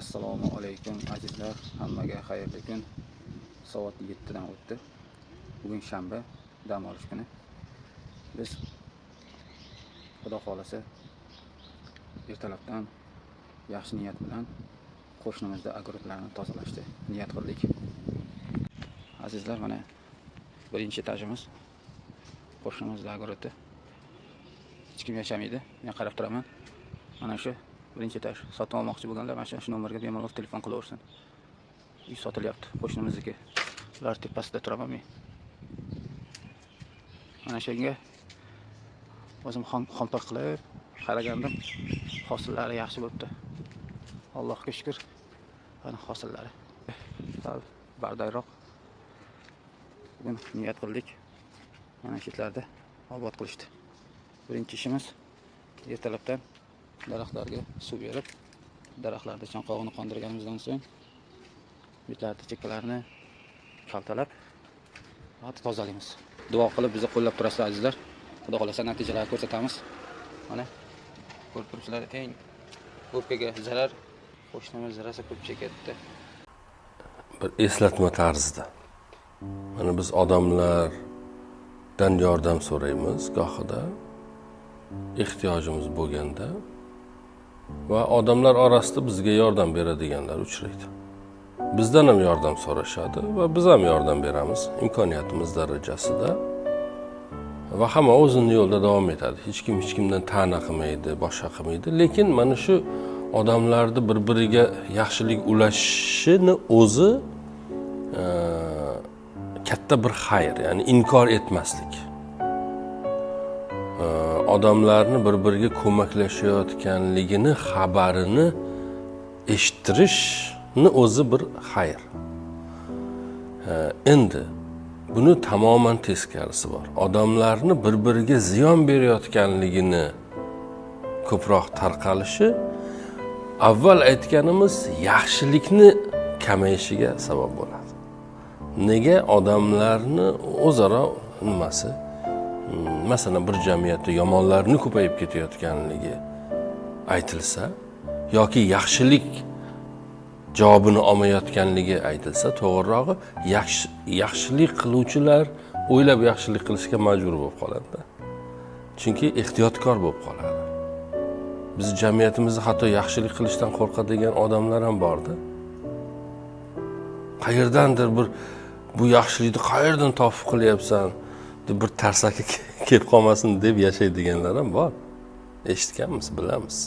Assalomu alaykum azizlar, hammaga xayrli kun. Soat 7 dan o'tdi. Bugun shanba, dam olish kuni. Biz Xudo xolasa ertalabdan yaxshi niyat bilan qo'shnimizda огородlarni tozalashni niyat qildik. Azizlar, mana birinchi etajimiz qo'shnimizda огородda. Hech kim yashamaydi. Men qarab turaman. Mana shu birinchi etaj sotib olmoqchi bo'lganlar mana shu nomerga bemalol telefon qilaversin. Uy sotilyapti, qo'shnimizniki. Ular tepasida turaman men. Mana shunga o'zim xompak qilib qaragandim. Hosillari yaxshi bo'libdi. Allohga shukr. Mana hosillari. Sal bardayroq. Bugun niyat qildik. Mana shitlarda obod qilishdi. Birinchi ishimiz ertalabdan daraxtlarga suv berib, daraxtlarda chanqog'ini qondirganimizdan so'ng bitlarni chekkalarini kaltalab, tozalaymiz. Duo qilib bizni qo'llab turasizlar azizlar. Xudo xolasa natijalarni ko'rsatamiz. Mana ko'rib turibsizlar, eng o'pkaga zarar qo'shnimiz zarasi ko'p chekyapti. Bir eslatma tarzida. Mana biz odamlardan yordam so'raymiz gohida, ehtiyojimiz bo'lganda va odamlar orasida bizga yordam beradiganlar uchraydi. Bizdan ham yordam so'rashadi va biz ham yordam beramiz imkoniyatimiz darajasida. Va hamma o'zining yo'lida davom etadi. Hech kimdan ta'na qilmaydi, boshqa qilmaydi. Lekin mana shu odamlarni bir-biriga yaxshilik ulashishini o'zi katta bir xayr, ya'ni inkor etmaslik. Odamlarni bir-biriga ko'maklashayotganligini xabarini eshittirishni o'zi bir xayr. Endi buni tamoman teskarisi bor. Odamlarni bir-biriga ziyon berayotganligini ko'proq tarqalishi avval aytganimiz yaxshilikni kamayishiga sabab bo'ladi. Nega odamlarni o'zaro nimasi? Masalan, bir jamiyatda yomonlarni ko'payib ketayotganligi aytilsa yoki yaxshilik javobini olmayotganligi aytilsa, to'g'rirog'i yaxshilik qiluvchilar o'ylab yaxshilik qilishga majbur bo'lib qoladi. Chunki ehtiyotkor bo'lib qoladi. Biz jamiyatimizda hatto yaxshilik qilishdan qo'rqadigan odamlar ham borda. Qayerdandir bir bu yaxshilikni qayerdan topib qilyapsan deb bir tarsaki kelib qolmasin deb yashaydiganlar ham bor. Eshitganmiz, bilamiz.